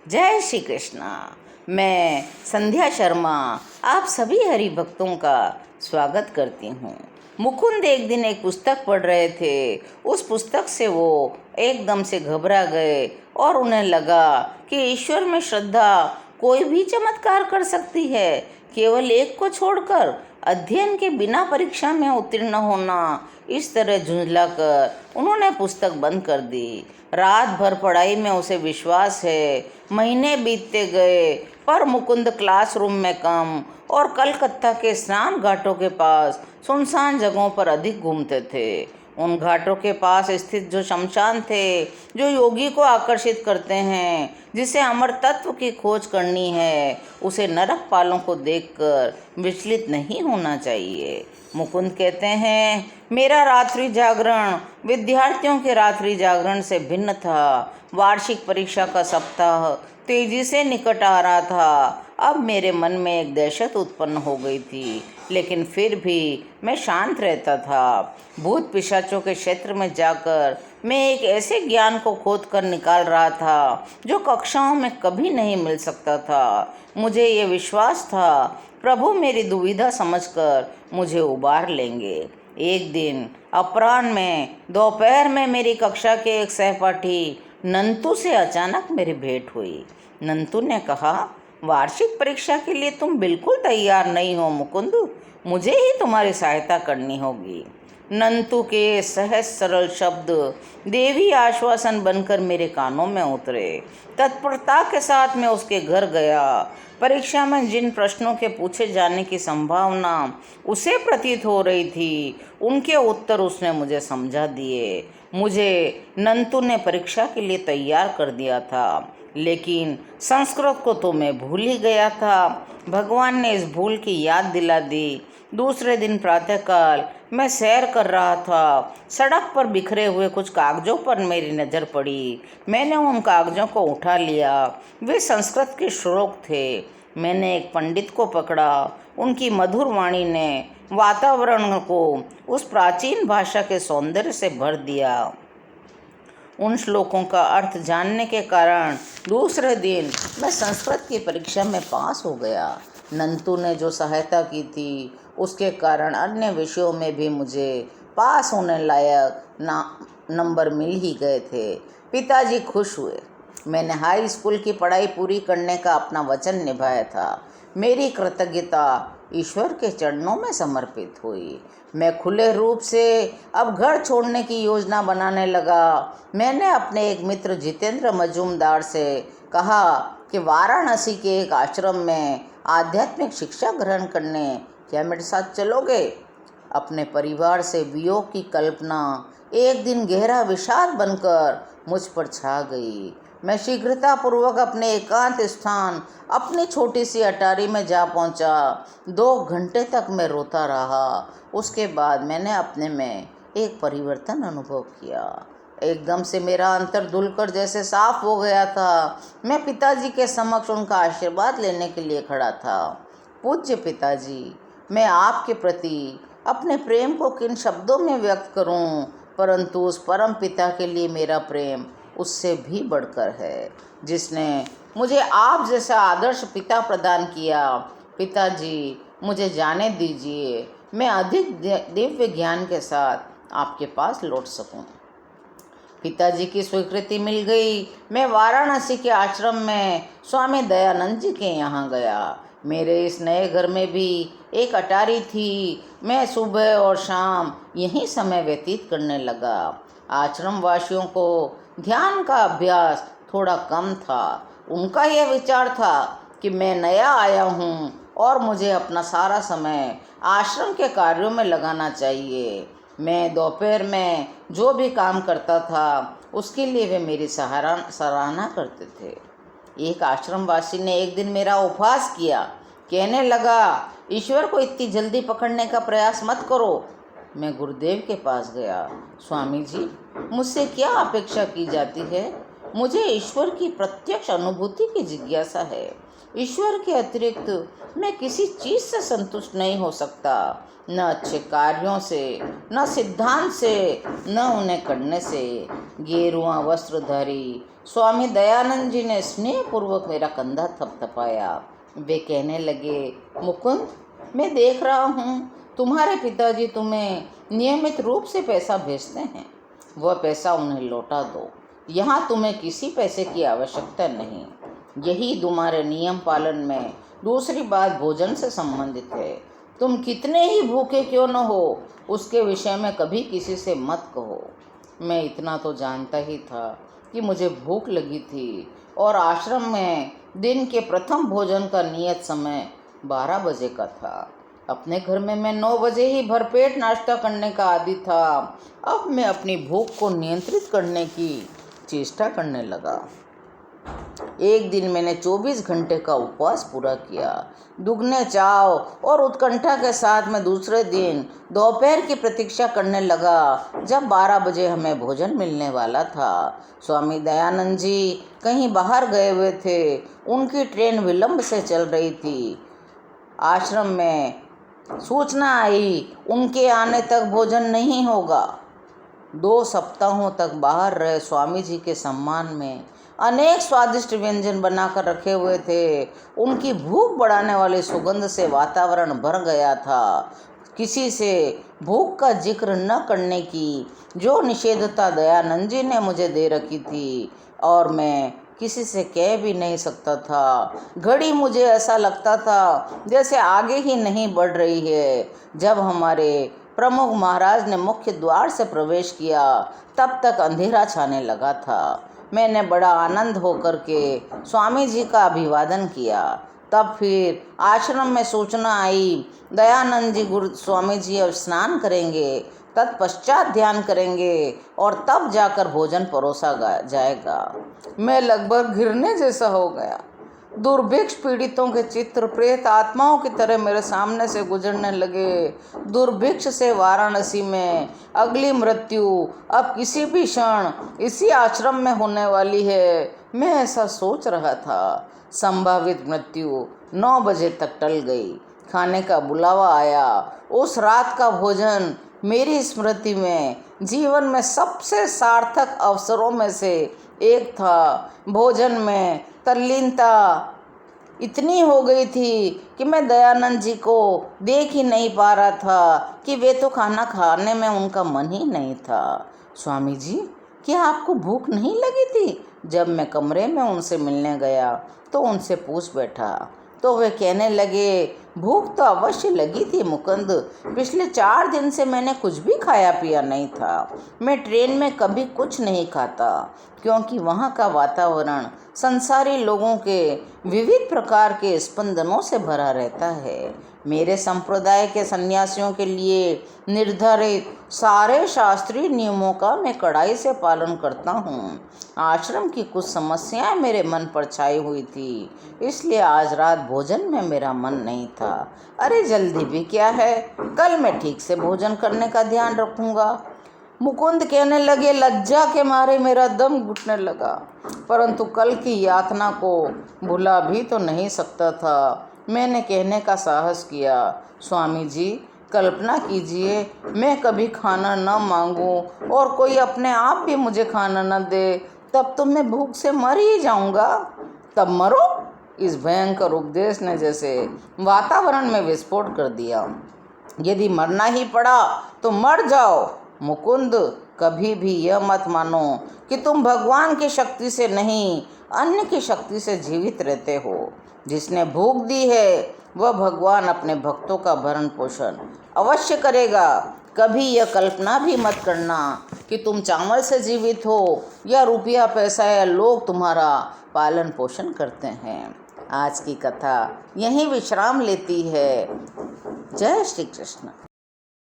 जय श्री कृष्णा। मैं संध्या शर्मा आप सभी हरि भक्तों का स्वागत करती हूँ। मुकुंद एक दिन एक पुस्तक पढ़ रहे थे। उस पुस्तक से वो एकदम से घबरा गए और उन्हें लगा कि ईश्वर में श्रद्धा कोई भी चमत्कार कर सकती है। केवल एक को छोड़कर अध्ययन के बिना परीक्षा में उत्तीर्ण होना, इस तरह झुंझलाकर उन्होंने पुस्तक बंद कर दी। रात भर पढ़ाई में उसे विश्वास है। महीने बीतते गए पर मुकुंद क्लासरूम में कम और कलकत्ता के स्नान घाटों के पास सुनसान जगहों पर अधिक घूमते थे। उन घाटों के पास स्थित जो शमशान थे, जो योगी को आकर्षित करते हैं, जिसे अमर तत्व की खोज करनी है, उसे नरक पालों को देखकर विचलित नहीं होना चाहिए। मुकुंद कहते हैं, मेरा रात्रि जागरण विद्यार्थियों के रात्रि जागरण से भिन्न था। वार्षिक परीक्षा का सप्ताह तेजी से निकट आ रहा था। अब मेरे मन में एक दहशत उत्पन्न हो गई थी, लेकिन फिर भी मैं शांत रहता था। भूत पिशाचों के क्षेत्र में जाकर मैं एक ऐसे ज्ञान को खोद कर निकाल रहा था जो कक्षाओं में कभी नहीं मिल सकता था। मुझे ये विश्वास था प्रभु मेरी दुविधा समझकर मुझे उबार लेंगे। एक दिन अपराह्न में दोपहर में मेरी कक्षा के एक सहपाठी नंतू से अचानक मेरी भेंट हुई। नंतू ने कहा, वार्षिक परीक्षा के लिए तुम बिल्कुल तैयार नहीं हो मुकुंद, मुझे ही तुम्हारी सहायता करनी होगी। नंतू के सहज सरल शब्द देवी आश्वासन बनकर मेरे कानों में उतरे। तत्परता के साथ मैं उसके घर गया। परीक्षा में जिन प्रश्नों के पूछे जाने की संभावना उसे प्रतीत हो रही थी, उनके उत्तर उसने मुझे समझा दिए। मुझे नंतू ने परीक्षा के लिए तैयार कर दिया था, लेकिन संस्कृत को तो मैं भूल ही गया था। भगवान ने इस भूल की याद दिला दी। दूसरे दिन प्रातःकाल मैं सैर कर रहा था। सड़क पर बिखरे हुए कुछ कागजों पर मेरी नज़र पड़ी। मैंने उन कागजों को उठा लिया। वे संस्कृत के श्लोक थे। मैंने एक पंडित को पकड़ा। उनकी मधुर वाणी ने वातावरण को उस प्राचीन भाषा के सौंदर्य से भर दिया। उन श्लोकों का अर्थ जानने के कारण दूसरे दिन मैं संस्कृत की परीक्षा में पास हो गया। नंतू ने जो सहायता की थी, उसके कारण अन्य विषयों में भी मुझे पास होने लायक नंबर मिल ही गए थे। पिताजी खुश हुए। मैंने हाई स्कूल की पढ़ाई पूरी करने का अपना वचन निभाया था। मेरी कृतज्ञता ईश्वर के चरणों में समर्पित हुई। मैं खुले रूप से अब घर छोड़ने की योजना बनाने लगा। मैंने अपने एक मित्र जितेंद्र मजूमदार से कहा कि वाराणसी के एक आश्रम में आध्यात्मिक शिक्षा ग्रहण करने क्या मेरे साथ चलोगे? अपने परिवार से वियोग की कल्पना एक दिन गहरा विषाद बनकर मुझ पर छा गई। मैं शीघ्रतापूर्वक अपने एकांत स्थान, अपनी छोटी सी अटारी में जा पहुंचा। 2 घंटे तक मैं रोता रहा। उसके बाद मैंने अपने में एक परिवर्तन अनुभव किया। एकदम से मेरा अंतर धुलकर जैसे साफ हो गया था। मैं पिताजी के समक्ष उनका आशीर्वाद लेने के लिए खड़ा था। पूज्य पिताजी, मैं आपके प्रति अपने प्रेम को किन शब्दों में व्यक्त करूं, परंतु उस परम पिता के लिए मेरा प्रेम उससे भी बढ़कर है, जिसने मुझे आप जैसा आदर्श पिता प्रदान किया। पिताजी, मुझे जाने दीजिए, मैं अधिक दिव्य ज्ञान के साथ आपके पास लौट सकूं। पिताजी की स्वीकृति मिल गई। मैं वाराणसी के आश्रम में स्वामी दयानंद जी के यहाँ गया। मेरे इस नए घर में भी एक अटारी थी। मैं सुबह और शाम यहीं समय व्यतीत करने लगा। आश्रम वासियों को ध्यान का अभ्यास थोड़ा कम था। उनका यह विचार था कि मैं नया आया हूँ और मुझे अपना सारा समय आश्रम के कार्यों में लगाना चाहिए। मैं दोपहर में जो भी काम करता था, उसके लिए वे मेरी सराहना करते थे। एक आश्रमवासी ने एक दिन मेरा उपहास किया। कहने लगा, ईश्वर को इतनी जल्दी पकड़ने का प्रयास मत करो। मैं गुरुदेव के पास गया। स्वामी जी, मुझसे क्या अपेक्षा की जाती है? मुझे ईश्वर की प्रत्यक्ष अनुभूति की जिज्ञासा है। ईश्वर के अतिरिक्त मैं किसी चीज़ से संतुष्ट नहीं हो सकता, न अच्छे कार्यों से, न सिद्धांत से, न उन्हें करने से। गेरुआ वस्त्रधारी स्वामी दयानंद जी ने स्नेहपूर्वक मेरा कंधा थपथपाया। वे कहने लगे, मुकुंद, मैं देख रहा हूँ तुम्हारे पिताजी तुम्हें नियमित रूप से पैसा भेजते हैं। वह पैसा उन्हें लौटा दो। यहाँ तुम्हें किसी पैसे की आवश्यकता नहीं। यही तुम्हारे नियम पालन में दूसरी बात भोजन से संबंधित है। तुम कितने ही भूखे क्यों न हो, उसके विषय में कभी किसी से मत कहो। मैं इतना तो जानता ही था कि मुझे भूख लगी थी और आश्रम में दिन के प्रथम भोजन का नियत समय 12 बजे का था। अपने घर में मैं 9 बजे ही भरपेट नाश्ता करने का आदी था। अब मैं अपनी भूख को नियंत्रित करने की चेष्टा करने लगा। एक दिन मैंने 24 घंटे का उपवास पूरा किया। दुगने चाव और उत्कंठा के साथ मैं दूसरे दिन दोपहर की प्रतीक्षा करने लगा, जब 12 बजे हमें भोजन मिलने वाला था। स्वामी दयानंद जी कहीं बाहर गए हुए थे। उनकी ट्रेन विलंब से चल रही थी। आश्रम में सूचना आई, उनके आने तक भोजन नहीं होगा। 2 सप्ताहों तक बाहर रहे स्वामी जी के सम्मान में अनेक स्वादिष्ट व्यंजन बनाकर रखे हुए थे। उनकी भूख बढ़ाने वाली सुगंध से वातावरण भर गया था। किसी से भूख का जिक्र न करने की जो निषेधता दयानंद जी ने मुझे दे रखी थी, और मैं किसी से कह भी नहीं सकता था। घड़ी मुझे ऐसा लगता था जैसे आगे ही नहीं बढ़ रही है। जब हमारे प्रमुख महाराज ने मुख्य द्वार से प्रवेश किया, तब तक अंधेरा छाने लगा था। मैंने बड़ा आनंद होकर के स्वामी जी का अभिवादन किया। तब फिर आश्रम में सूचना आई, दयानंद जी गुरु स्वामी जी अब स्नान करेंगे, तत्पश्चात ध्यान करेंगे और तब जाकर भोजन परोसा जाएगा। मैं लगभग गिरने जैसा हो गया। दुर्भिक्ष पीड़ितों के चित्र प्रेत आत्माओं की तरह मेरे सामने से गुजरने लगे। दुर्भिक्ष से वाराणसी में अगली मृत्यु अब किसी भी क्षण इसी आश्रम में होने वाली है, मैं ऐसा सोच रहा था। संभावित मृत्यु 9 बजे तक टल गई। खाने का बुलावा आया। उस रात का भोजन मेरी स्मृति में जीवन में सबसे सार्थक अवसरों में से एक था। भोजन में तल्लीनता इतनी हो गई थी कि मैं दयानंद जी को देख ही नहीं पा रहा था कि वे तो खाना खाने में उनका मन ही नहीं था। स्वामी जी, क्या आपको भूख नहीं लगी थी? जब मैं कमरे में उनसे मिलने गया तो उनसे पूछ बैठा, तो वे कहने लगे, भूख तो अवश्य लगी थी मुकुंद। पिछले 4 दिन से मैंने कुछ भी खाया पिया नहीं था। मैं ट्रेन में कभी कुछ नहीं खाता, क्योंकि वहाँ का वातावरण संसारी लोगों के विविध प्रकार के स्पंदनों से भरा रहता है। मेरे संप्रदाय के सन्यासियों के लिए निर्धारित सारे शास्त्रीय नियमों का मैं कड़ाई से पालन करता हूँ। आश्रम की कुछ समस्याएं मेरे मन पर छाई हुई थी, इसलिए आज रात भोजन में मेरा मन नहीं था। अरे जल्दी भी क्या है, कल मैं ठीक से भोजन करने का ध्यान रखूँगा। मुकुंद कहने लगे। लज्जा के मारे मेरा दम घुटने लगा, परंतु कल की यातना को भुला भी तो नहीं सकता था। मैंने कहने का साहस किया, स्वामी जी, कल्पना कीजिए मैं कभी खाना न मांगूं और कोई अपने आप भी मुझे खाना न दे, तब तो मैं भूख से मर ही जाऊंगा। तब मरो। इस भयंकर उपदेश ने जैसे वातावरण में विस्फोट कर दिया। यदि मरना ही पड़ा तो मर जाओ। मुकुंद, कभी भी यह मत मानो कि तुम भगवान की शक्ति से नहीं, अन्य की शक्ति से जीवित रहते हो। जिसने भूख दी है वह भगवान अपने भक्तों का भरण पोषण अवश्य करेगा। कभी यह कल्पना भी मत करना कि तुम चावल से जीवित हो या रुपया पैसा या लोग तुम्हारा पालन पोषण करते हैं। आज की कथा यहीं विश्राम लेती है। जय श्री कृष्ण।